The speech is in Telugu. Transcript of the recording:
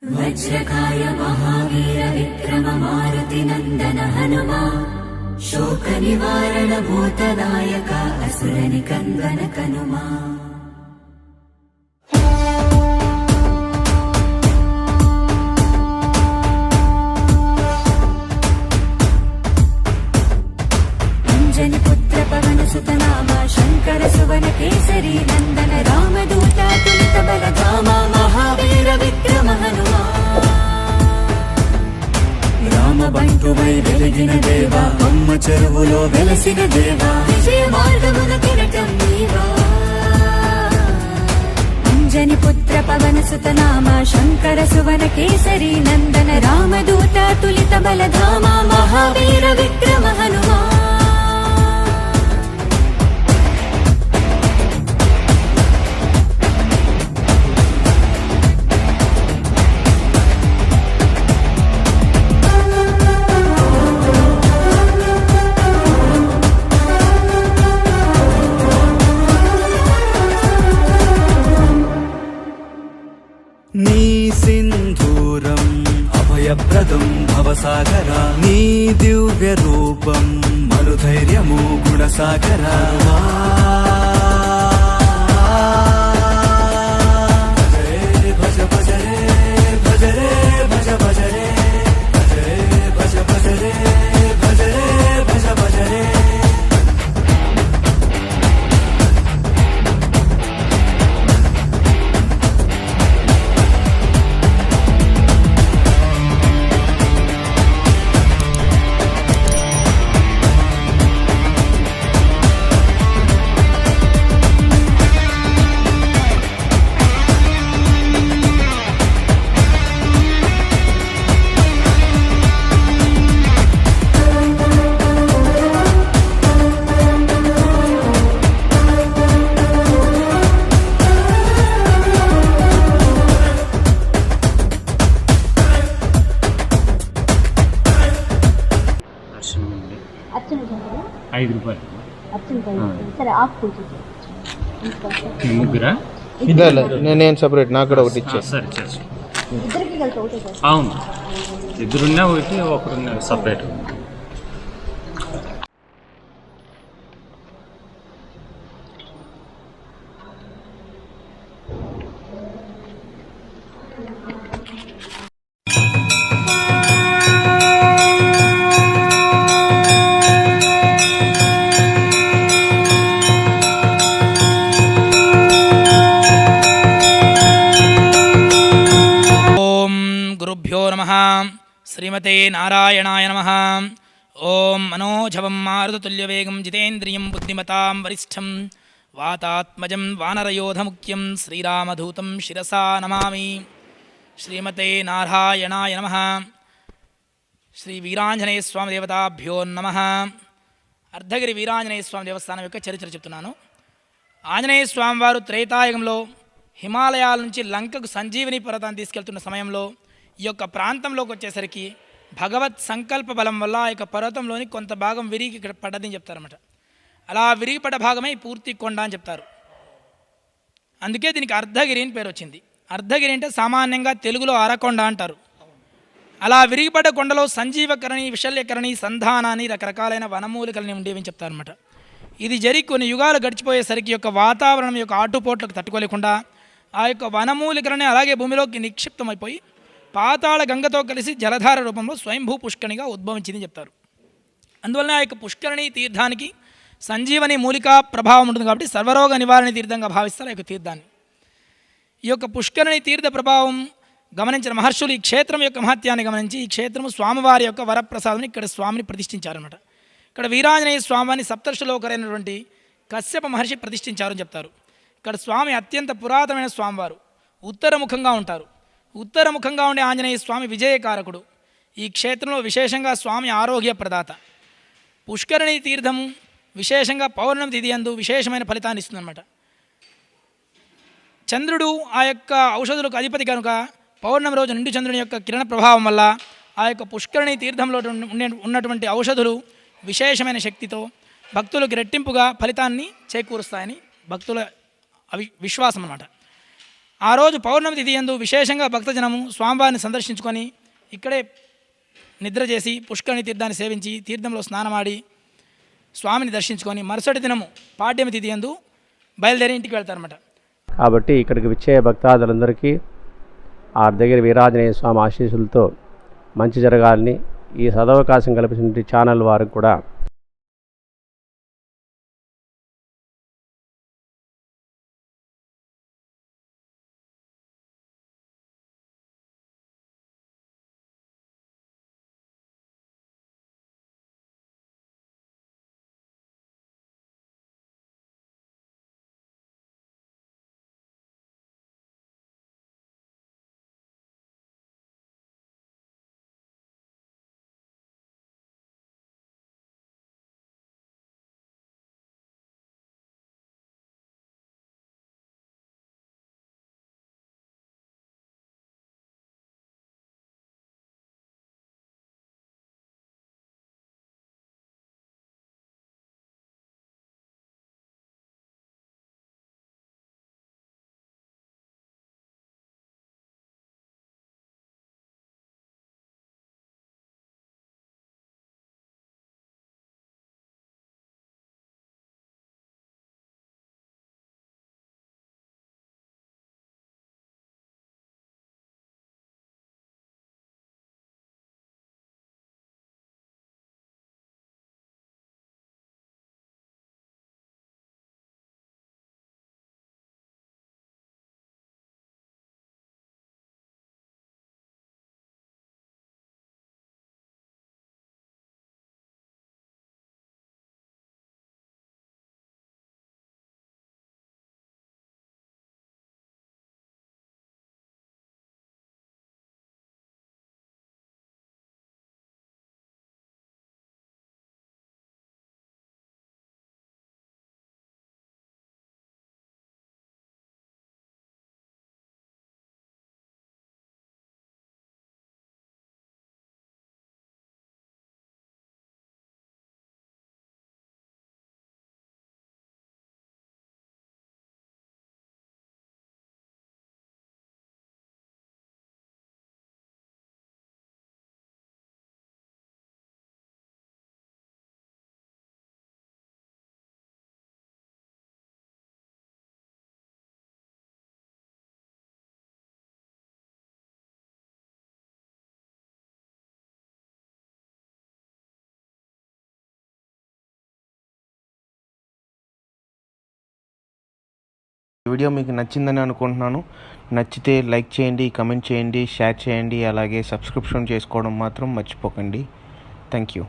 वज्रकाय महावीर विक्रम मारुति नंदन हनुमा शोक निवारण भूतनायक असुर निकंदन कनुमा। अंजनी पुत्र पवन सुत नाम शंकर सुवन केसरी नंदन रामदूत तुलित बल धामा महावीर विक्रम हनुमा। రామ బంటువై వెలిగిన దేవా అమ్మ చెరువులో వెలసిన దేవా విజయ మార్గమున కిరటం నీవా। అంజని పుత్ర పవన సుత నామ శంకర సువన కేసరి నందన రామదూత తులిత బల ధామ మహావీర విక్రమ హనుమా। నీ సింధూరం అభయప్రదం భవసాగరా నీ దివ్య రూపం మరుధైర్యము గుణసాగరా। భజ భజ రే భజ రే భజ భజ రే భజ భజ రే భజ రే భజ భజ రే। ముగ్గురా నేను సపరేట్ నాకు కూడా ఒకటి ఇచ్చే సరే సరే అవును ఇద్దరున్నా ఒకటి ఒకరున్నా సపరేట్। శ్రీమతే నారాయణాయ నమః। ఓం మనోజవం మారుతతుల్యవేగం జితేంద్రియం బుద్ధిమతాం వరిష్టం వాతాత్మజం వానరయోధముఖ్యం శ్రీరామదూతం శిరసా నమామి। శ్రీమతే నారాయణాయ నమః। శ్రీ వీరాంజనేయ స్వామి దేవతాభ్యో నమః। అర్ధగిరి వీరాంజనేయ స్వామి దేవస్థానం యొక్క చరిత్ర చెప్తున్నాను। ఆంజనేయ స్వామివారు త్రేతాయుగంలో హిమాలయాల నుంచి లంకకు సంజీవని పర్వతాన్ని తీసుకెళ్తున్న సమయంలో ఈ యొక్క ప్రాంతంలోకి వచ్చేసరికి భగవత్ సంకల్ప బలం వల్ల ఆ యొక్క పర్వతంలోని కొంత భాగం విరిగి ఇక్కడ పడ్డదని చెప్తారన్నమాట। అలా విరిగిపడ్డ భాగమే పూర్తి కొండ అని చెప్తారు। అందుకే దీనికి అర్ధగిరి అని పేరు వచ్చింది। అర్ధగిరి అంటే సామాన్యంగా తెలుగులో అరకొండ అంటారు। అలా విరిగిపడ్డ కొండలో సంజీవకరణి విశల్యకరణి సంధానాన్ని రకరకాలైన వనమూలికలని ఉండేవని చెప్తారన్నమాట। ఇది జరిగి కొన్ని యుగాలు గడిచిపోయేసరికి యొక్క వాతావరణం యొక్క ఆటుపోట్లకు తట్టుకోలేకుండా ఆ యొక్క వనమూలికలని అలాగే భూమిలోకి నిక్షిప్తమైపోయి పాతాళ గంగతో కలిసి జలధార రూపంలో స్వయంభూ పుష్కరిణిగా ఉద్భవించింది చెప్తారు। అందువలన ఆ యొక్క పుష్కరిణి తీర్థానికి సంజీవని మూలికా ప్రభావం ఉంటుంది కాబట్టి సర్వరోగ నివారణ తీర్థంగా భావిస్తారు ఆ యొక్క తీర్థాన్ని। ఈ యొక్క పుష్కరిణి తీర్థ ప్రభావం గమనించిన మహర్షులు ఈ క్షేత్రం యొక్క మహత్యాన్ని గమనించి ఈ క్షేత్రము స్వామివారి యొక్క వరప్రసాదం ఇక్కడ స్వామిని ప్రతిష్ఠించారన్నమాట। ఇక్కడ వీరాంజనేయ స్వామిని సప్తర్షిలో ఒకరైనటువంటి కశ్యప మహర్షి ప్రతిష్ఠించారని చెప్తారు। ఇక్కడ స్వామి అత్యంత పురాతనమైన స్వామివారు ఉత్తరముఖంగా ఉంటారు। ఉత్తరముఖంగా ఉండే ఆంజనేయ స్వామి విజయకారకుడు। ఈ క్షేత్రంలో విశేషంగా స్వామి ఆరోగ్య ప్రదాత। పుష్కరిణి తీర్థము విశేషంగా పౌర్ణమి తిథి యందు విశేషమైన ఫలితాన్ని ఇస్తుందన్నమాట। చంద్రుడు ఆ యొక్క ఔషధులకు అధిపతి కనుక పౌర్ణమి రోజు నిండు చంద్రుని యొక్క కిరణ ప్రభావం వల్ల ఆ యొక్క పుష్కరిణి తీర్థంలో ఉన్నటువంటి ఔషధులు విశేషమైన శక్తితో భక్తులకు రెట్టింపుగా ఫలితాన్ని చేకూరుస్తాయని భక్తుల విశ్వాసం అన్నమాట. ఆ రోజు పౌర్ణమి తిథి యందు విశేషంగా భక్తజనము స్వామివారిని సందర్శించుకొని ఇక్కడే నిద్ర చేసి పుష్కరిణి తీర్థాన్ని సేవించి తీర్థంలో స్నానమాడి స్వామిని దర్శించుకొని మరుసటి దినము పాడ్యమి తిథి యందు బయలుదేరి ఇంటికి వెళ్తారన్నమాట. కాబట్టి ఇక్కడికి వచ్చే భక్తాదులందరికీ ఆ దగ్గర వీరాంజనేయ స్వామి ఆశీస్సులతో మంచి జరగాలని ఈ సదవకాశం కల్పించిన ఛానల్ వారికి కూడా ఈ వీడియో మీకు నచ్చిందని అనుకుంటున్నాను. నచ్చితే లైక్ చేయండి, కమెంట్ చేయండి, షేర్ చేయండి, అలాగే సబ్స్క్రిప్షన్ చేసుకోవడం మాత్రం మర్చిపోకండి. Thank you.